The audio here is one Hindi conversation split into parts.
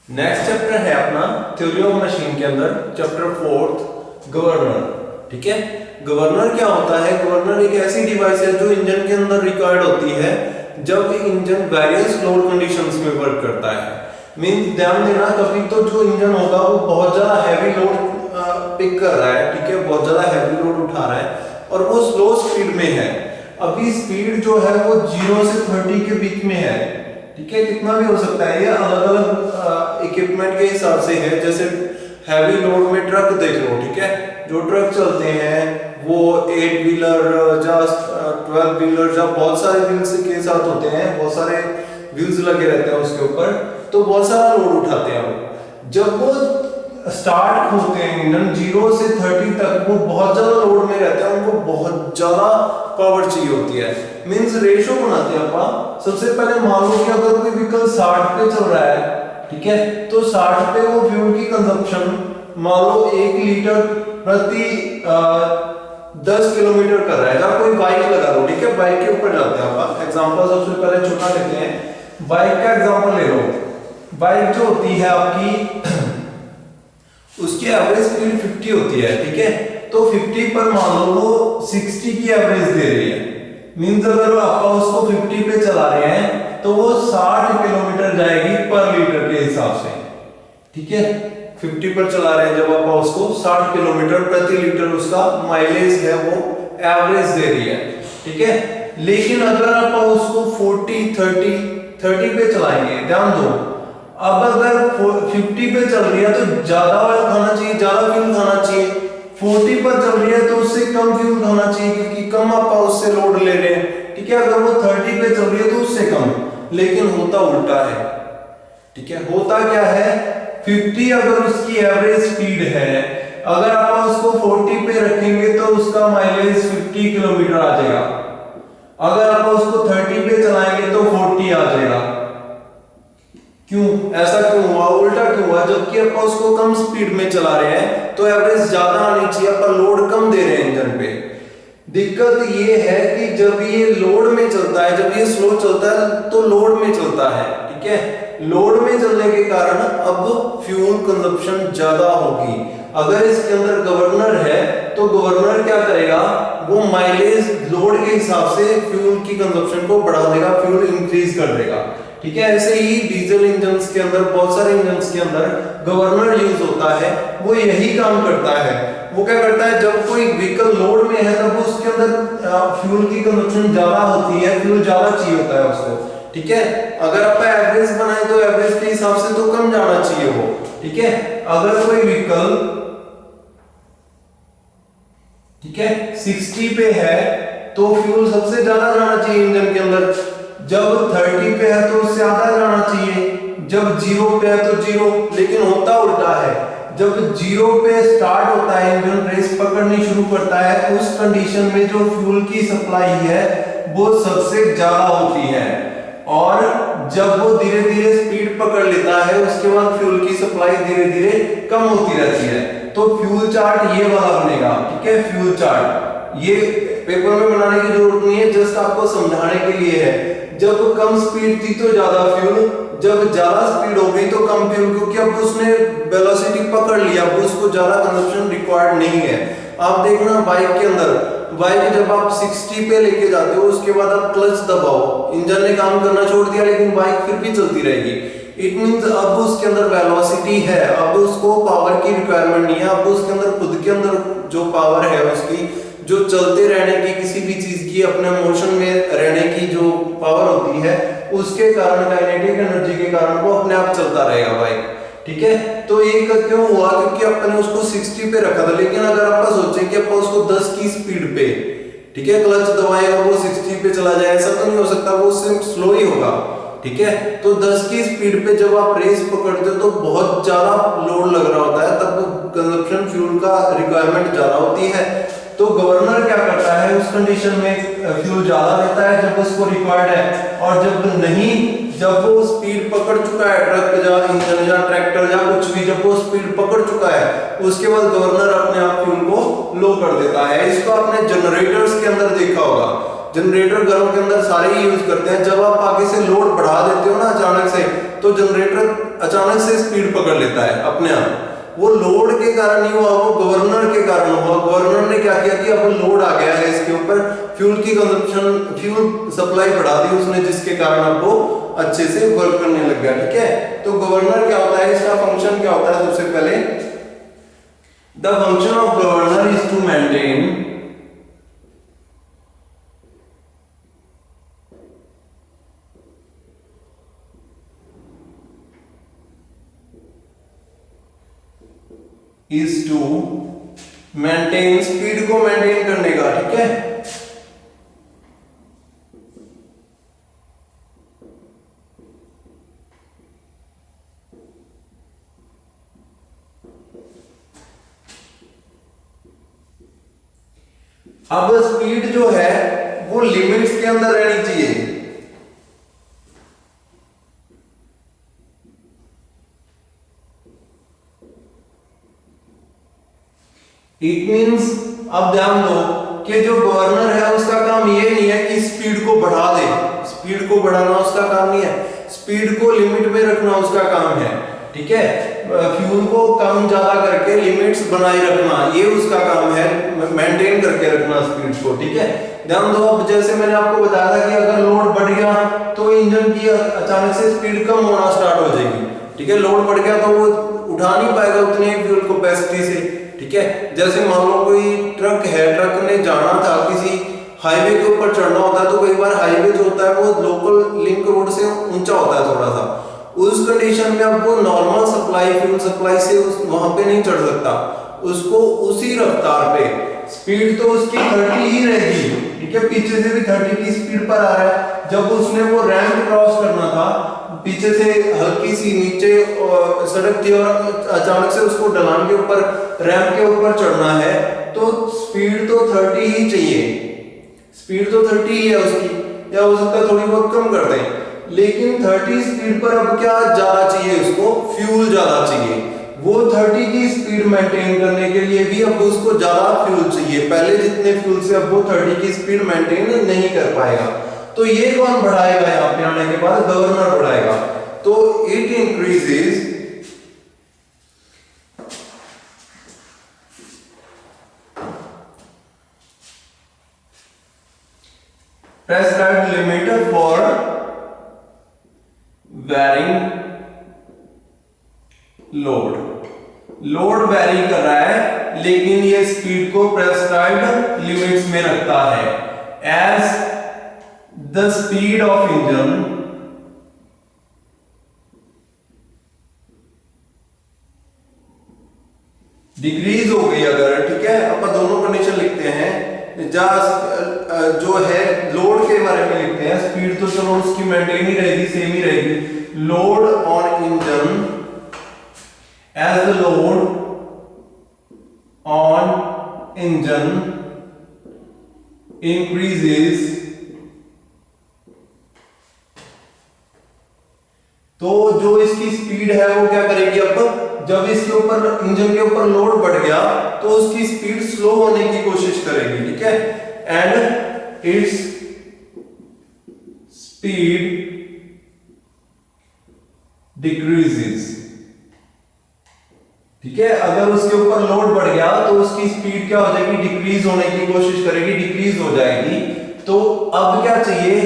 नेक्स्ट चैप्टर है अपना थ्योरी ऑफ मशीन के अंदर चैप्टर 4 गवर्नर। ठीक है, गवर्नर क्या होता है? गवर्नर एक ऐसी डिवाइस है जो इंजन के अंदर रिक्वायर्ड होती है जब इंजन वेरियस लोड कंडीशंस में वर्क करता है। मींस ध्यान देना, कभी तो जो इंजन होगा वो बहुत ज्यादा हैवी लोड पिक कर रहा है, ठीक है, बहुत ज्यादा हैवी लोड उठा रहा है और वो स्लो स्पीड में है। अभी स्पीड जो है वो 0 से 30 के बीच में है, ठीक है, कितना भी हो सकता है, ये अलग अलग इक्विपमेंट के हिसाब से है। जैसे हैवी लोड में ट्रक देख लो, ठीक है, जो ट्रक चलते हैं वो 8 व्हीलर या 12 व्हीलर या बहुत सारे व्हील्स के साथ होते हैं, बहुत सारे व्हील्स लगे रहते हैं उसके ऊपर, तो बहुत सारा लोड उठाते हैं वो। जब वो स्टार्ट होते हैं इंजन 0 से 30 तक, वो बहुत ज्यादा लोड में रहते हैं, उनको बहुत ज्यादा पावर चाहिए होती है। मींस रेशो बनाते हैं अपन। सबसे पहले मान लो कि अगर कोई व्हीकल 60 पे चल रहा है, ठीक है, तो 60 पे वो फ्यूल की कंजप्शन मान लो 1 लीटर प्रति 10 किलोमीटर कर रहा है। या कोई बाइक लगा लो, ठीक है, बाइक के ऊपर जाते हैं अपन। एग्जांपल सबसे पहले छोटा लेते हैं, बाइक का एग्जांपल ले लो। बाइक जो होती है आपकी उसकी एवरेज स्पीड 50 होती है, ठीक है, तो 50 पर मान लो वो 60 की एवरेज दे रही है। मींस अगर आप उसको 50 पे चला रहे हैं तो वो 60 किलोमीटर जाएगी पर लीटर के हिसाब से, ठीक है। 50 पर चला रहे हैं जब आप उसको 60 किलोमीटर प्रति लीटर उसका माइलेज है वो एवरेज दे रही है, ठीक है। लेकिन अगर आप उसको 40 30 पे चलाएंगे, ध्यान दो, अब अगर 50 पे चल रही है तो ज्यादा ऑयल खाना चाहिए, ज्यादा फ्यूल खाना चाहिए। 40 पर चल रही है तो उससे कम फ्यूल खाना चाहिए क्योंकि कम आप उससे लोड ले रहे हैं, ठीक है। अगर वो 30 पे चल रही है तो उससे कम। लेकिन होता उल्टा है, ठीक है। होता क्या है, 50 अगर उसकी एवरेज स्पीड है, अगर आप उसको 40 पे रखेंगे तो उसका माइलेज 50 किलोमीटर आ जाएगा। अगर आप उसको 30 पे चलाएंगे तो 40 आ जाएगा। क्यों ऐसा क्यों हुआ, उल्टा क्यों हुआ? जबकि आप उसको कम स्पीड में चला रहे हैं तो एवरेज ज्यादा आनी चाहिए, पर लोड कम दे रहे हैं इंजन पे। दिक्कत ये है कि जब ये लोड में चलता है, जब ये स्लो चलता है तो लोड में चलता है, ठीक है। लोड में चलने के कारण अब फ्यूल कंजप्शन ज्यादा होगी। अगर इसके अंदर गवर्नर है तो गवर्नर क्या करेगा, वो माइलेज लोड के हिसाब से फ्यूल की कंजप्शन को बढ़ा देगा, फ्यूल इंक्रीज कर देगा, ठीक है। ऐसे ही डीजल इंजन्स के अंदर, बहुत सारे इंजन्स के अंदर गवर्नर यूज होता है, वो यही काम करता है। वो क्या करता है, जब कोई व्हीकल लोड में है तब उसके अंदर फ्यूल की कंजप्शन ज्यादा होती है, फ्यूल ज्यादा चाहिए होता है उसको, ठीक है। अगर आप एवरेज बनाए तो एवरेज के हिसाब से तो कम जाना चाहिए वो, ठीक है। अगर कोई व्हीकल, ठीक है, 60 पे है तो फ्यूल सबसे ज्यादा जाना चाहिए इंजन के अंदर। जब 30 पे है तो उससे आधा जाना चाहिए, जब 0 पे है तो 0। लेकिन होता उल्टा है, जब 0 पे स्टार्ट होता है इंजन, रेस पकड़नी शुरू करता है, उस कंडीशन में जो फ्यूल की सप्लाई है वो सबसे ज्यादा होती है। और जब वो धीरे धीरे स्पीड पकड़ लेता है उसके बाद फ्यूल की सप्लाई धीरे धीरे कम होती रहती है। तो फ्यूल चार्ट ये वाला बनेगा, ठीक है। फ्यूल चार्ट ये पेपर में बनाने की जरूरत नहीं है, जस्ट आपको समझाने के लिए है। जब कम स्पीड थी तो ज्यादा फ्यूल, जब ज्यादा स्पीड हो गई तो कम फ्यूल, क्योंकि अब उसने वेलोसिटी पकड़ लिया, अब उसको ज्यादा कंजप्शन रिक्वायर्ड नहीं है। आप देखना बाइक के अंदर, बाइक जब आप 60 पे लेके जाते हो उसके बाद आप क्लच दबाओ, इंजन ने काम करना छोड़ दिया लेकिन बाइक फिर भी चलती रहेगी। इट मींस अब उसके अंदर वेलोसिटी है, अब उसको पावर की रिक्वायरमेंट नहीं है, अब उसके अंदर खुद के अंदर जो पावर है उसकी, जो चलते रहने की, किसी भी चीज की अपने मोशन में रहने की जो पावर होती है, उसके कारण, काइनेटिक एनर्जी के कारण वो अपने आप चलता रहेगा बाइक, ठीक है। तो ये क्यों हुआ, क्योंकि अपने उसको 60 पे रखा था। लेकिन अगर आप सोचें कि आप उसको 10 की स्पीड पे, ठीक है, क्लच दबाएं और वो 60 पे चला जाए, ऐसा तो नहीं हो सकता, वो उससे स्लो ही होगा, ठीक है। तो 10 की स्पीड पे जब आप रेस पकड़ते हो तो बहुत ज्यादा लोड लग रहा होता है, तब कंजप्शन फ्यूल का रिक्वायरमेंट ज्यादा होती है। तो गवर्नर क्या करता है, उस कंडीशन में फ्यूल ज्यादा देता है जब उसको रिक्वायर्ड है, और जब नहीं, जब वो स्पीड पकड़ चुका है, ट्रक या इंजन या ट्रैक्टर या कुछ भी, जब वो स्पीड पकड़ चुका है उसके बाद गवर्नर अपने आप फ्यूल को लो कर देता है। इसको आपने जनरेटर्स के अंदर देखा होगा, जनरेटर घरों के अंदर सारे ही यूज करते हैं। जब आप आगे से लोड बढ़ा देते हो ना अचानक से, तो जनरेटर अचानक से स्पीड पकड़ लेता है अपने आप, वो लोड के कारण नहीं हुआ, वो गवर्नर के कारण हुआ। गवर्नर ने क्या किया कि अब लोड आ गया है इसके ऊपर, फ्यूल की कंजप्शन, फ्यूल सप्लाई बढ़ा दी उसने, जिसके कारण अब वो अच्छे से वर्क करने लग गया। ठीक है, तो गवर्नर क्या होता है, इसका फंक्शन क्या होता है? सबसे पहले the function of governor is to maintain speed को मेंटेन करने का। ठीक है, अब स्पीड जो है वो लिमिट्स के अंदर रहनी चाहिए। इट मींस, अब ध्यान दो कि जो गवर्नर है उसका काम ये नहीं है कि स्पीड को बढ़ा दे, स्पीड को बढ़ाना उसका काम नहीं है, स्पीड को लिमिट में रखना उसका काम है। ठीक है, फ्यूल को कम ज्यादा करके लिमिट्स बनाए रखना ये उसका काम है, मेंटेन करके रखना स्पीड को। ठीक है, ध्यान दो, अब जैसे मैंने आपको बताया था कि अगर लोड बढ़ गया तो इंजन की अचानक से स्पीड कम होना स्टार्ट हो जाएगी। ठीक है, लोड बढ़ गया तो वो उठा नहीं पाएगा उतनी फ्यूल कैपेसिटी से। ठीक है, जैसे मान लो कोई ट्रक है, ट्रक ने जाना था किसी हाईवे के ऊपर चढ़ना होता है, तो कई बार हाईवे जो होता है वो लोकल लिंक रोड से ऊंचा होता है थोड़ा सा, उस कंडीशन में अब वो नॉर्मल सप्लाई, फ्यूल सप्लाई से वहां पे नहीं चढ़ सकता, उसको उसी रफ्तार पे स्पीड तो उसकी 30 ही रहेगी। ठीक है, पीछे से भी 30 की स्पीड पर आ रहा है, जब उसने वो रैंप क्रॉस करना था, पीछे से हल्की सी नीचे सड़क थी और अचानक से उसको ढलान के ऊपर, रैंप के ऊपर चढ़ना है, तो स्पीड तो 30 ही चाहिए, स्पीड तो 30 ही है उसकी, या हो सकता है थोड़ी बहुत कम कर दें, लेकिन 30 स्पीड पर अब क्या ज्यादा चाहिए उसको? फ्यूल ज्यादा चाहिए। वो 30 की स्पीड मेंटेन करने के लिए भी अब उसको ज्यादा फ्यूल चाहिए, पहले जितने फ्यूल से अब वो 30 की स्पीड मेंटेन नहीं कर पाएगा। तो ये कौन बढ़ाएगा? यहाँ पे आने के बाद गवर्नर बढ़ाएगा। तो it increases prescribed limit for varying load. Load very कर रहा है लेकिन ये स्पीड को प्रेस्क्राइब्ड लिमिट्स में रखता है। As the speed of engine decrease हो गई अगर, ठीक है, अपन दोनों कंडीशन लिखते हैं, जो है लोड के बारे में लिखते हैं, स्पीड तो चलो उसकी मेंटेन ही रहेगी, सेम ही रहेगी। Load on engine, as the load on engine increases, तो जो इसकी स्पीड है वो क्या करेगी? अब जब इसके ऊपर, इंजन के ऊपर लोड बढ़ गया तो उसकी स्पीड स्लो होने की कोशिश करेगी। ठीक है, एंड इट्स स्पीड डिक्रीजेस। ठीक है, अगर उसके ऊपर लोड बढ़ गया तो उसकी स्पीड क्या हो जाएगी? डिक्रीज होने की कोशिश करेगी, डिक्रीज हो जाएगी। तो अब क्या चाहिए?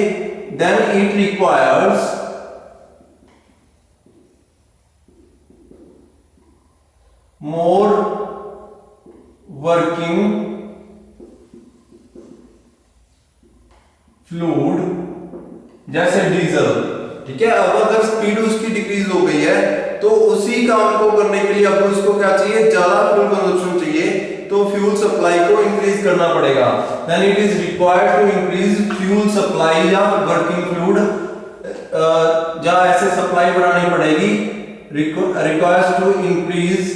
Then it requires more working fluid, जैसे डीजल। ठीक है, अब अगर स्पीड उसकी डिक्रीज हो गई है तो उसी काम को करने के लिए अब उसको क्या चाहिए? ज्यादा फ्यूल कंजप्शन चाहिए, तो फ्यूल सप्लाई को इंक्रीज करना पड़ेगा। Then it is required to increase fuel supply या वर्किंग फ्लूइड, या ऐसे सप्लाई बढ़ानी पड़ेगी। Requires to increase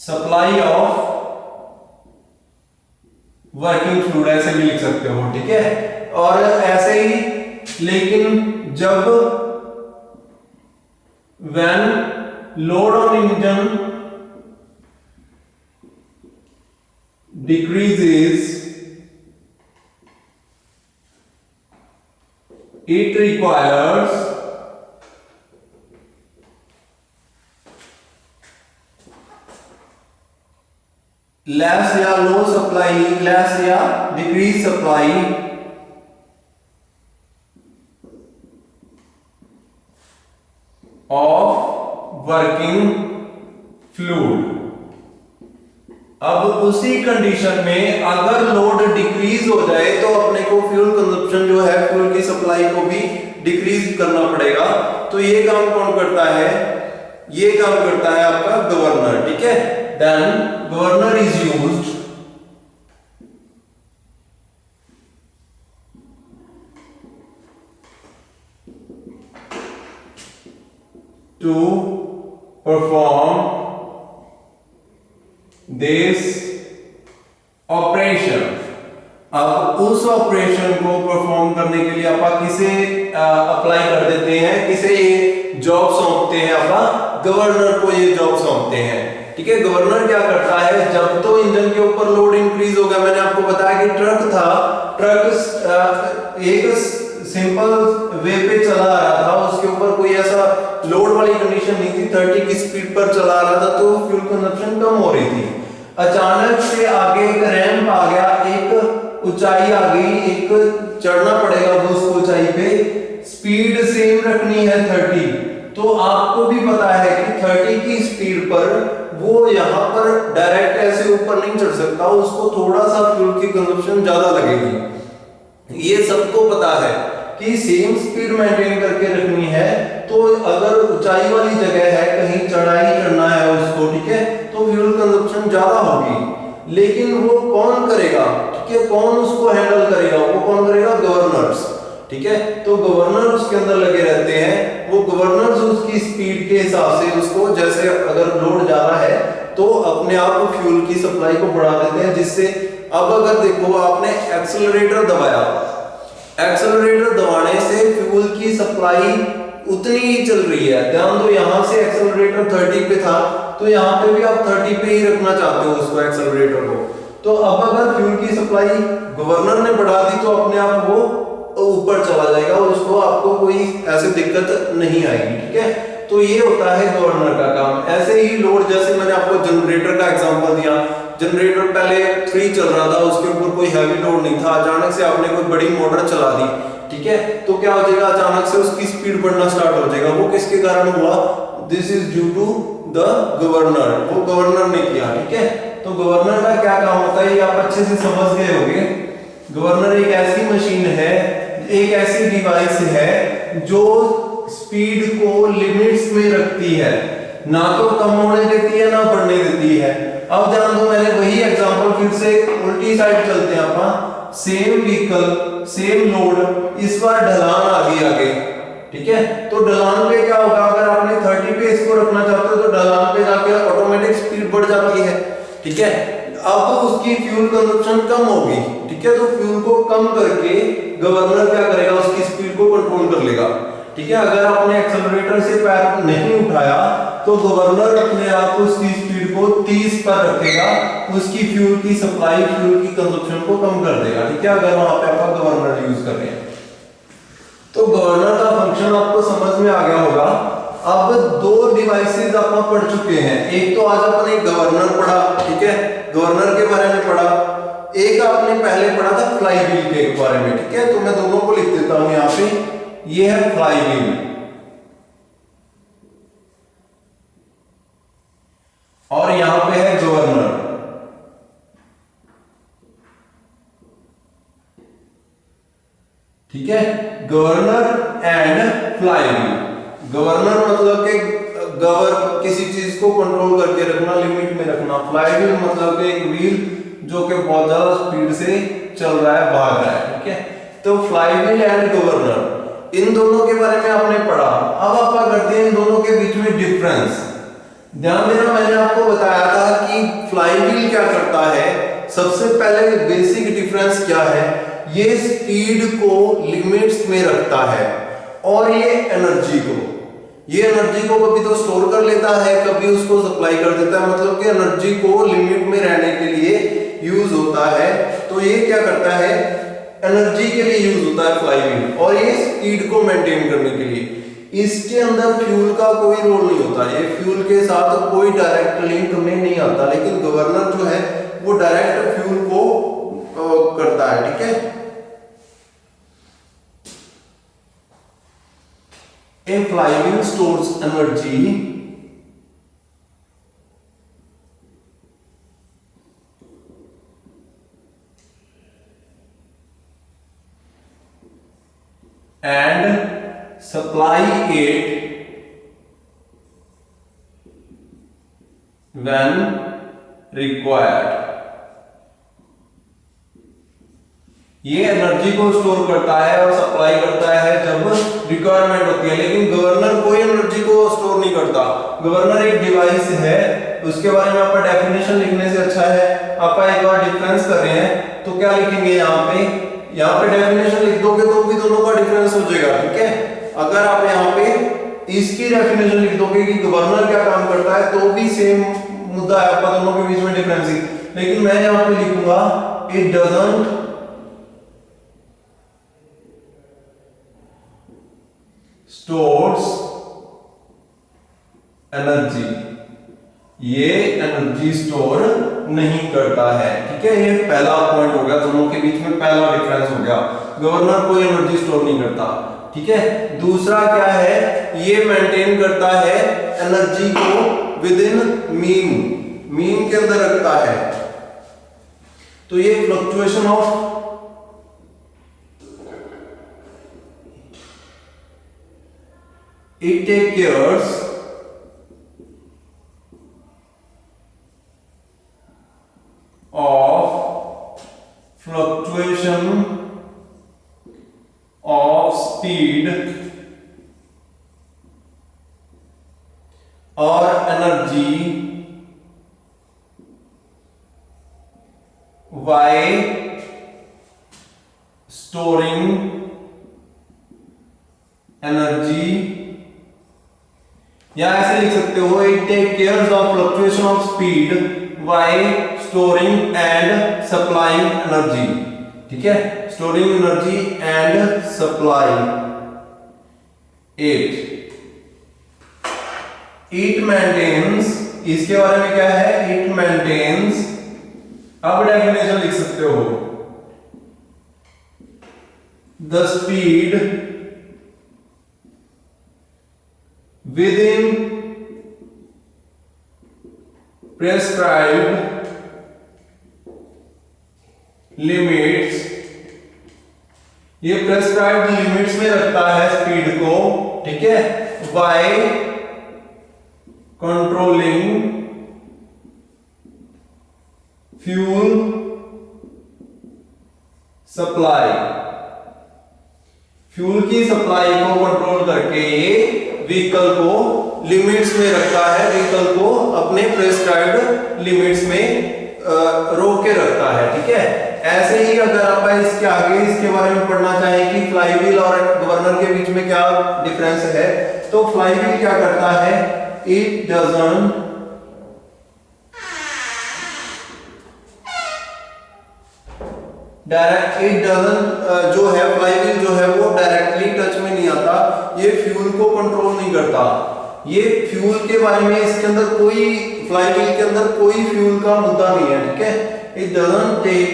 supply of working fluid, ऐसे भी लिख सकते हो। ठीक है, और ऐसे ही, लेकिन जब when load on engine decreases, it requires less या low supply, less या decrease supply of working fluid। अब उसी कंडीशन में अगर लोड डिक्रीज हो जाए तो अपने को फ्यूल कंजप्शन जो है, फ्यूल की सप्लाई को भी डिक्रीज करना पड़ेगा। तो ये काम कौन करता है? ये काम करता है आपका गवर्नर, ठीक है। Then governor is used to perform this operation. अब उस ऑपरेशन को परफॉर्म करने के लिए आप किसे अप्लाई कर देते हैं, किसे ये जॉब सौंपते हैं? आप गवर्नर को ये जॉब सौंपते हैं, ठीक है। गवर्नर क्या करता है, जब तो इंजन के ऊपर लोड इंक्रीज हो गया, मैंने आपको बताया कि ट्रक था, ट्रक एक सिंपल वे पे चला आ रहा था, उसके ऊपर कोई ऐसा लोड वाली कंडीशन नहीं थी, 30 की स्पीड पर चला रहा था, तो फ्यूल कंजप्शन कम हो रही थी। अचानक से आगे एक रैंप आ गया, एक ऊंचाई आ गई, एक चढ़ना पड़ेगा उस ऊंचाई पे, स्पीड सेम रखनी है 30, तो आपको भी पता है कि 30 की स्पीड पर वो यहाँ पर डायरेक्ट ऐसे ऊपर नहीं चढ़ सकता, उसको थोड़ा सा फ्यूल की कंजप्शन ज्यादा लगेगी। ये सबको पता है कि सेम स्पीड मेंटेन करके रखनी है, तो अगर ऊंचाई वाली जगह है, कहीं चढ़ाई चढ़ना है उसको, ठीक है, तो फ्यूल कंजप्शन ज्यादा होगी। लेकिन वो कौन करेगा, ठीक है, कौन उसको हैंडल करेगा? वो कौन करेगा? गवर्नर्स, ठीक है। तो गवर्नर उसके अंदर लगे रहते हैं, वो गवर्नर्स उसकी स्पीड के हिसाब से उसको, जैसे अगर लोड ज्यादा है तो अपने आप फ्यूल की सप्लाई को बढ़ा देते हैं, जिससे अब अगर देखो आपने एक्सेलरेटर दबाया, एक्सेलरेटर दबाने से फ्यूल की सप्लाई उतनी ही चल रही है। ध्यान दो, यहां से एक्सेलरेटर 30 पे था, तो यहां पे भी आप 30 पे ही रखना चाहते हो उसको, एक्सेलरेटर को। तो अब अगर फ्यूल की सप्लाई गवर्नर ने बढ़ा दी तो अपने आप वो ऊपर चला जाएगा और उसको आपको कोई ऐसी दिक्कत नहीं आएगी, ठीक है। तो ये होता है गवर्नर का काम। ऐसे ही लोड, जैसे मैंने आपको जनरेटर का एग्जांपल दिया, जनरेटर पहले 3 चल रहा था, उसके ऊपर कोई हैवी लोड नहीं था, अचानक से आपने कोई बड़ी मोटर चला दी, ठीक है, तो क्या हो जाएगा? अचानक से उसकी स्पीड बढ़ना स्टार्ट हो जाएगा। वो किसके कारण हुआ? This is due to the governor, वो गवर्नर ने किया, ठीक है। तो गवर्नर का क्या काम होता है ये आप अच्छे से समझ गए होंगे। गवर्नर एक ऐसी मशीन है, एक ऐसी डिवाइस है जो स्पीड को लिमिट्स में रखती है, ना तो कम होने देती है ना बढ़ने देती है। अब जान दो, मैंने वही एग्जांपल फिर से उल्टी साइड चलते हैं अपन, सेम व्हीकल सेम लोड, इस बार ढलान आ गई आगे, ठीक है। तो ढलान पे क्या होगा? अगर आपने 30 पे इसको रखना चाहते हो तो ढलान पे जाके ऑटोमेटिक स्पीड बढ़ जाती है, ठीक है। अब उसकी फ्यूल कंजप्शन कम होगी, ठीक है, तो फ्यूल को कम करके गवर्नर क्या करेगा? उसकी स्पीड को कंट्रोल कर लेगा, ठीक है। अगर आपने एक्सेलरेटर से पैर नहीं उठाया तो गवर्नर अपने आप उसकी स्पीड को 30 पर रखेगा, उसकी फ्यूल की सप्लाई, फ्यूल की कंजप्शन को कम कर देगा, ठीक है, अगर वहां पे आप गवर्नर यूज कर रहे हैं। तो गवर्नर का फंक्शन आपको समझ में आ गया होगा। अब 2 डिवाइसेस आप पढ़ चुके हैं, एक तो आज अपने गवर्नर पढ़ा, ठीक है, गवर्नर के बारे में पढ़ा, एक आपने पहले पढ़ा था फ्लाई व्हील के बारे में, ठीक है। तो मैं दोनों को लिख देता हूं यहां पे, ये है फ्लाई व्हील और यहां पे है गवर्नर, ठीक है। Governor and fly wheel. Governor मतलब कि किसी चीज को कंट्रोल करके रखना, लिमिट में रखना। फ्लाई व्हील मतलब कि एक व्हील जो कि बहुत ज्यादा स्पीड से चल रहा है, भाग रहा है, ठीक है। तो फ्लाई व्हील एंड गवर्नर, इन दोनों के बारे में आपने पढ़ा। अब आप करते हैं इन दोनों के बीच में डिफरेंस। ध्यान देना, मैंने आपको बताया था कि फ्लाई व्हील क्या करता है। सबसे पहले बेसिक डिफरेंस क्या है? ये स्पीड को लिमिट्स में रखता है और ये एनर्जी को कभी तो स्टोर कर लेता है, कभी उसको सप्लाई कर देता है, मतलब कि एनर्जी को लिमिट में रहने के लिए यूज होता है। तो ये क्या करता है? एनर्जी के लिए यूज होता है फ्लाईव्हील, और ये स्पीड को मेंटेन करने के लिए। इसके अंदर फ्यूल का कोई रोल नहीं होता, ये फ्यूल के साथ कोई डायरेक्ट लिंक में नहीं आता, लेकिन गवर्नर जो है वो डायरेक्ट फ्यूल को करता है, ठीक है। A flywheel stores energy and supply it when required। ये एनर्जी को स्टोर करता है और सप्लाई करता है जब रिक्वायरमेंट होती है, लेकिन गवर्नर कोई एनर्जी को स्टोर नहीं करता। गवर्नर एक डिवाइस है, उसके बारे में आपका डेफिनेशन लिखने से अच्छा है आप एक बार डिफरेंस कर रहे हैं तो क्या लिखेंगे यहाँ पे डेफिनेशन लिख दोगे तो भी दोनों का डिफरेंस हो जाएगा, ठीक है। अगर आप यहाँ पे इसकी डेफिनेशन लिख दोगे कि गवर्नर क्या काम करता है तो भी सेम मुद्दा है, आपका दोनों के बीच में डिफरेंस ही। लेकिन मैं यहाँ पे लिखूंगा इट डजंट स्टोर्स एनर्जी, ये एनर्जी स्टोर नहीं करता है, ठीक है। ये पहला पॉइंट हो गया, दोनों के बीच में पहला डिफरेंस हो गया, गवर्नर कोई एनर्जी स्टोर नहीं करता, ठीक है। दूसरा क्या है, ये मेंटेन करता है एनर्जी को विद इन मीन के अंदर रखता है। तो ये fluctuation of it take cares of fluctuation of speed or energy by storing energy, या ऐसे लिख सकते हो it take cares of fluctuation of speed by storing and supplying energy, ठीक है। Storing energy and supply it maintains, इसके बारे में क्या है, इट मेंटेन्स, अब डेफिनेशन लिख सकते हो, the speed within prescribed limits, ये prescribed limits में रखता है स्पीड को, ठीक है, by controlling fuel supply, fuel की सप्लाई को कंट्रोल करके ये व्हीकल को लिमिट्स में रखता है, व्हीकल को अपने प्रेस्क्राइब्ड लिमिट्स में रोक के रखता है, ठीक है। ऐसे ही अगर आप इसके आगे इसके बारे में पढ़ना चाहें कि फ्लाईव्हील और गवर्नर के बीच में क्या डिफरेंस है, तो फ्लाईव्हील क्या करता है, इट डजंट जो है फ्लाईव्हील जो है वो डायरेक्टली टच में नहीं आता, ये फ्यूल को कंट्रोल नहीं करता, ये फ्यूल के बारे में इसके अंदर कोई, फ्लाईव्हील के अंदर कोई फ्यूल का मुद्दा नहीं है, ठीक है। It doesn't take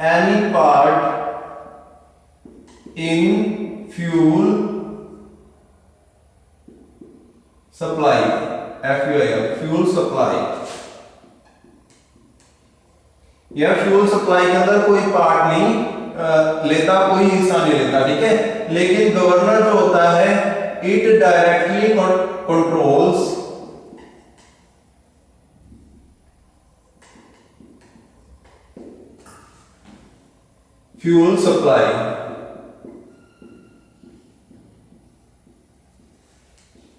any part in fuel supply, fuel supply, यह फ्यूल सप्लाई के अंदर कोई पार्ट नहीं लेता, कोई हिस्सा नहीं लेता, ठीक है। लेकिन गवर्नर जो होता है it directly controls fuel supply,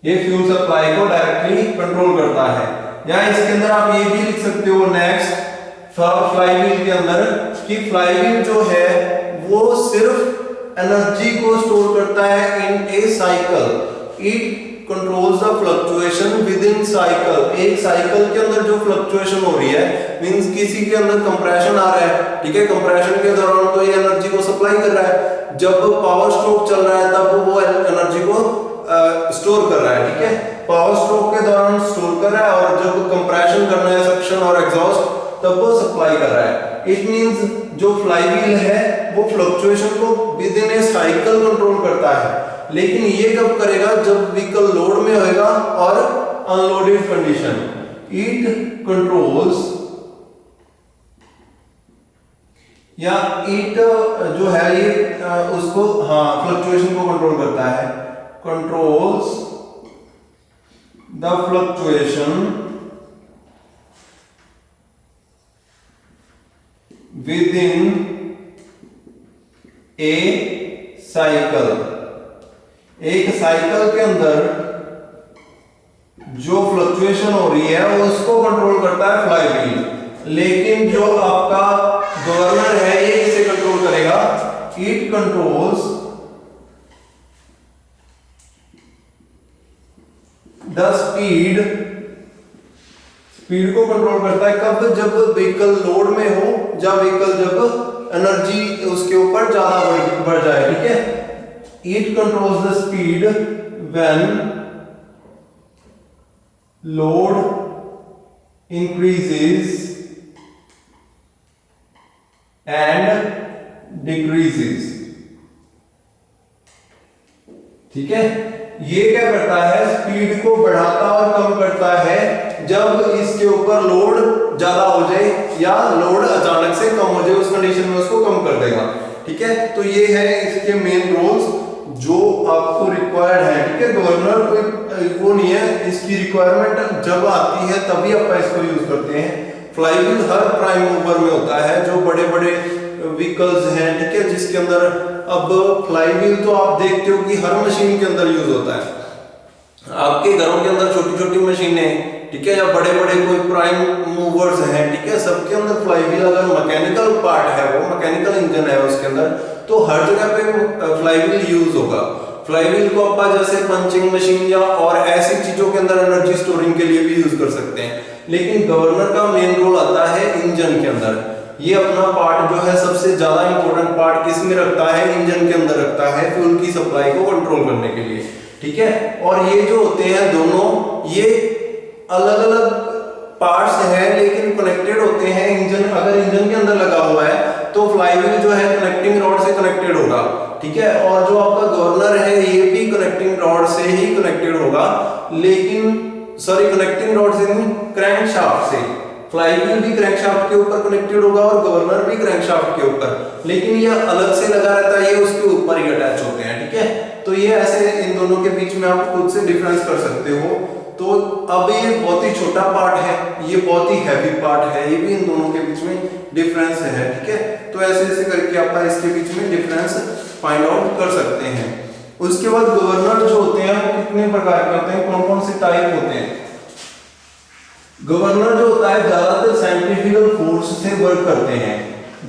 ये फ्यूल सप्लाई को डायरेक्टली कंट्रोल करता है। या इसके अंदर आप ये भी लिख सकते हो नेक्स्ट फ्लाईव्हील के अंदर कि फ्लाईव्हील जो है वो सिर्फ एनर्जी को स्टोर करता है in a cycle, it controls the fluctuation within cycle. एक साइकिल के अंदर जो फ्लक्चुएशन हो रही है, मींस किसी के अंदर कंप्रेशन आ रहा है, ठीक है, कंप्रेशन के दौरान तो ये एनर्जी को सप्लाई कर रहा है, जब पावर स्ट्रोक चल रहा है तब वो एनर्जी को स्टोर कर रहा है, ठीक है, पावर स्ट्रोक के दौरान स्टोर कर रहा है, और जब कंप्रेशन करना है, सक्शन और एग्जॉस्ट, तब वो सप्लाई कर रहा है। इट मींस जो फ्लाईव्हील है वो फ्लक्चुएशन को with in a cycle control करता है, लेकिन ये कब करेगा, जब व्हीकल लोड में होगा और अनलोडेड कंडीशन। इट कंट्रोल्स या इट जो है ये उसको, हाँ, फ्लक्चुएशन को कंट्रोल करता है, controls the fluctuation with in a cycle. एक साइकिल के अंदर जो फ्लक्चुएशन हो रही है वो उसको कंट्रोल करता है फ्लाईव्हील, लेकिन जो आपका गवर्नर है ये इसे कंट्रोल करेगा। It controls the speed, speed को कंट्रोल करता है कब, जब व्हीकल लोड में हो, या व्हीकल जब एनर्जी उसके ऊपर ज्यादा बढ़ जाए, ठीक है। It controls the speed when load increases and decreases, ठीक है। ये क्या करता है, स्पीड को बढ़ाता और कम करता है जब इसके ऊपर लोड ज्यादा हो जाए या लोड अचानक से कम हो जाए, उस कंडीशन में उसको कम कर देगा, ठीक है। तो ये है इसके मेन रोल्स जो आपको रिक्वायर्ड है, ठीक है। गवर्नर कोई वो नहीं है, इसकी रिक्वायरमेंट जब आती है तभी आप इसको यूज करते हैं। फ्लाईव्हील हर प्राइम मूवर में होता है, जो बड़े बड़े व्हीकल्स हैं, ठीक है, जिसके अंदर, अब फ्लाईव्हील तो आप देखते हो कि हर मशीन के अंदर यूज होता है। आपके घरों के अंदर छोटी छोटी मशीनें, ठीक है, या बड़े बड़े कोई प्राइम मूवर्स हैं, ठीक है, सबके अंदर फ्लाईव्हील, अगर मैकेनिकल पार्ट है, वो मैकेनिकल इंजन है उसके अंदर, तो हर जगह पे फ्लाईव्हील यूज होगा। फ्लाईव्हील को आप जैसे पंचिंग मशीन या और ऐसी चीजों के अंदर एनर्जी स्टोरिंग के लिए भी यूज कर सकते हैं, लेकिन गवर्नर का मेन रोल आता है इंजन के अंदर। ये अपना पार्ट जो है सबसे ज्यादा इंपॉर्टेंट पार्ट किसमें रखता है, इंजन के अंदर रखता है, फ्यूल की सप्लाई को कंट्रोल करने के लिए, ठीक है। और ये जो होते हैं दोनों, ये अलग अलग पार्ट्स हैं लेकिन कनेक्टेड होते हैं। इंजन, अगर इंजन के अंदर लगा हुआ है तो फ्लाईव्हील जो है कनेक्टिंग रॉड से कनेक्टेड होगा, ठीक है, और जो आपका गवर्नर है ये भी कनेक्टिंग रॉड से ही कनेक्टेड होगा, लेकिन सॉरी, कनेक्टिंग रॉड से नहीं, क्रैंकशाफ्ट से। फ्लाईव्हील भी क्रैंकशाफ्ट के ऊपर कनेक्टेड होगा और गवर्नर भी क्रैंकशाफ्ट के ऊपर, लेकिन ये अलग से लगा रहता है, ये उसके ऊपर ही अटैच होते हैं, ठीक है। तो ये ऐसे इन दोनों के बीच में आप खुद से डिफरेंस कर सकते हो। तो अब ये बहुत ही छोटा पार्ट है, ये बहुत ही हैवी पार्ट है, ये भी इन दोनों के बीच में डिफरेंस है, ठीक है। तो ऐसे ऐसे करके आप इसके बीच में डिफरेंस फाइंड आउट कर सकते हैं। उसके बाद गवर्नर जो होते हैं वो कितने प्रकार के होते हैं, कौन कौन से टाइप होते हैं। गवर्नर जो होता है ज्यादातर सेंट्रीफ्यूगल फोर्स से वर्क करते हैं।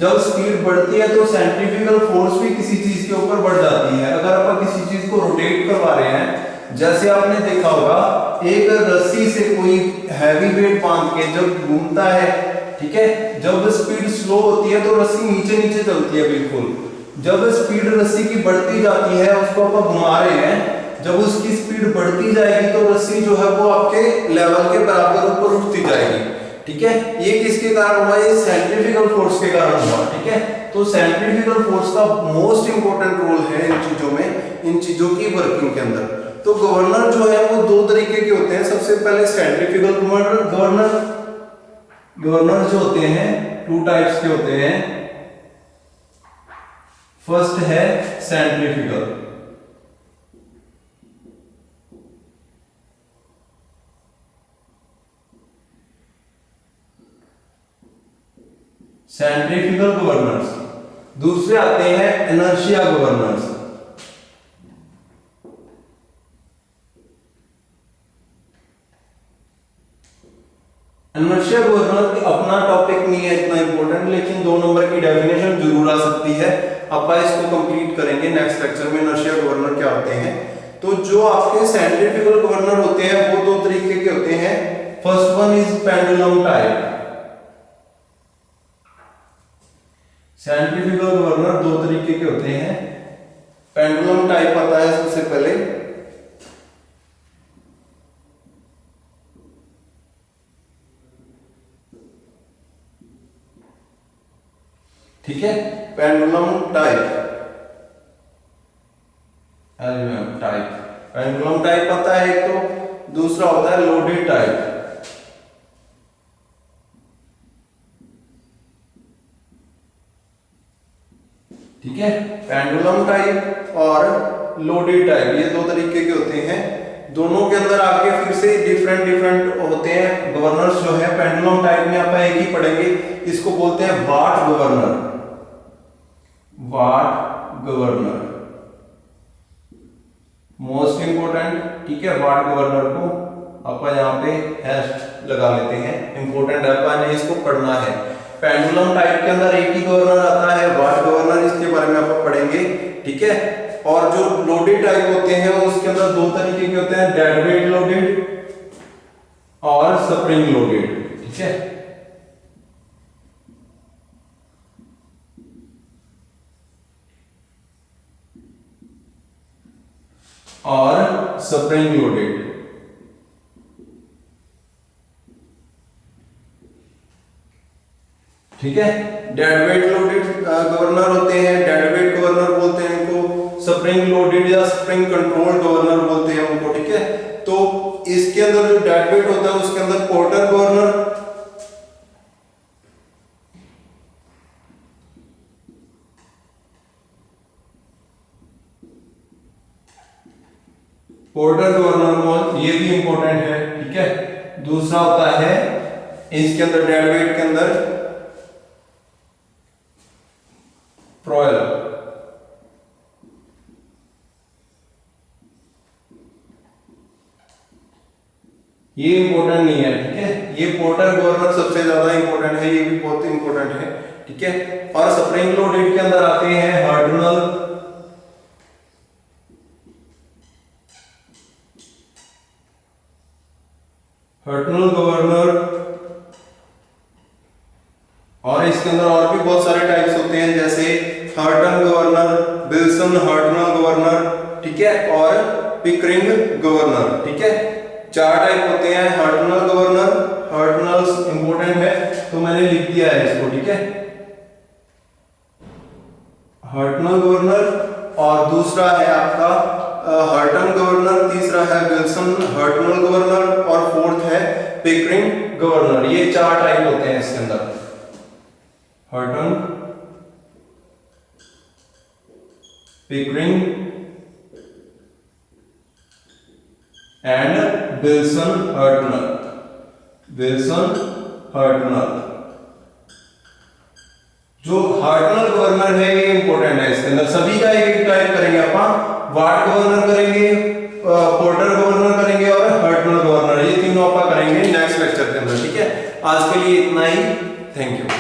जब स्पीड बढ़ती है तो सेंट्रीफ्यूगल फोर्स भी किसी चीज के ऊपर बढ़ जाती है। अगर आप किसी चीज को रोटेट करवा रहे हैं, जैसे आपने देखा होगा एक रस्सी से कोई हैवी वेट बांध के जब घूमता है, ठीक है, जब स्पीड स्लो होती है तो रस्सी नीचे नीचे चलती है बिल्कुल। जब स्पीड रस्सी की बढ़ती जाती है, उसको आप घुमा रहे हैं, जब उसकी स्पीड बढ़ती जाएगी तो रस्सी जो है वो आपके लेवल के बराबर ऊपर उठती जाएगी, ठीक है। ये किसके कारण हुआ, ये सेंट्रीफ्यूगल फोर्स के कारण हुआ, ठीक है। तो सेंट्रीफ्यूगल फोर्स का मोस्ट इंपॉर्टेंट रोल है इन चीजों में, इन चीजों की वर्किंग के अंदर। तो गवर्नर जो है वो दो तरीके के होते हैं। सबसे पहले सेंट्रीफ्यूगल गवर्नर जो होते हैं टू टाइप्स के होते हैं। फर्स्ट है सेंट्रीफ्यूगल, सेंट्रीफ्यूगल गवर्नर्स। दूसरे आते हैं इनर्शिया गवर्नर्स। इनर्शिया गवर्नर अपना टॉपिक नहीं है इतना इंपॉर्टेंट, लेकिन 2 नंबर की डेफिनेशन जरूर आ सकती है। आप इसको कंप्लीट करेंगे नेक्स्ट लेक्चर में, इनर्शिया गवर्नर क्या होते हैं। तो जो आपके सेंट्रीफ्यूगल गवर्नर होते हैं वो दो तरीके के होते हैं। First one is pendulum type. Centrifugal governor दो तरीके के होते हैं। पेंडुलम टाइप आता है सबसे पहले, ठीक है, पेंडुलम टाइप। पेंडुलम टाइप आता है एक, तो दूसरा होता है लोडेड टाइप। ठीक है, पेंडुलम टाइप और लोडेड टाइप ये दो तरीके के होते हैं। दोनों के अंदर आपके फिर से डिफरेंट होते हैं गवर्नर्स जो है। पेंडुलम टाइप में आप एक ही पढ़ेंगे, इसको बोलते हैं वाट गवर्नर। वाट गवर्नर मोस्ट इंपोर्टेंट, ठीक है। वाट गवर्नर को आप यहाँ पे हैश लगा लेते हैं, इंपोर्टेंट है, आपने इसको पढ़ना है। पेंडुलम टाइप के अंदर एक ही गवर्नर आता है, वाट गवर्नर, इसके बारे में आप पढ़ेंगे, ठीक है। और जो लोडेड टाइप होते हैं उसके अंदर दो तरीके के होते हैं, डेड वेट लोडेड और स्प्रिंग लोडेड, ठीक है। और स्प्रिंग लोडेड, ठीक है। डेड वेट लोडेड गवर्नर होते हैं, डेड वेट गवर्नर बोलते हैं इनको। स्प्रिंग लोडेड या स्प्रिंग कंट्रोल गवर्नर बोलते हैं उनको, ठीक है। तो इसके अंदर जो डेड वेट होता है उसके अंदर पोर्टर गवर्नर, पोर्टर गवर्नर ये भी इंपॉर्टेंट है, ठीक है। दूसरा होता है इसके अंदर डेड वेट के अंदर प्रोएल, ये इंपॉर्टेंट नहीं है, ठीक है। ये पोर्टर गवर्नर सबसे ज्यादा इंपॉर्टेंट है, ये भी बहुत इंपॉर्टेंट है, ठीक है। और स्प्रिंग लोडेड के अंदर आते हैं हार्डनल, हार्डनल गवर्नर, और इसके अंदर और भी बहुत सारे टाइप्स होते हैं जैसे Horton governor, Wilson Hartnell governor, ठीक है, और पिकरिंग गवर्नर, ठीक है। चार टाइप होते हैं हार्टनल गवर्नर। हार्टनल्स इंपॉर्टेंट है तो मैंने लिख दिया है इसको, ठीक है। हार्टनल गवर्नर और दूसरा है आपका हार्टन गवर्नर, तीसरा है विल्सन हार्टनल गवर्नर और फोर्थ है पिकरिंग गवर्नर। ये चार टाइप होते हैं इसके अंदर, Hartung, Pickering and Wilson Hartnell. Wilson Hartnell, जो हार्टनल गवर्नर है ये इंपॉर्टेंट है, इसके अंदर सभी का एक टाइप करेंगे अपन। वाट गवर्नर करेंगे, पोर्टर गवर्नर करेंगे और हार्टनल गवर्नर, ये तीनों अपन करेंगे नेक्स्ट लेक्चर के अंदर, ठीक है। आज के लिए इतना ही, थैंक यू।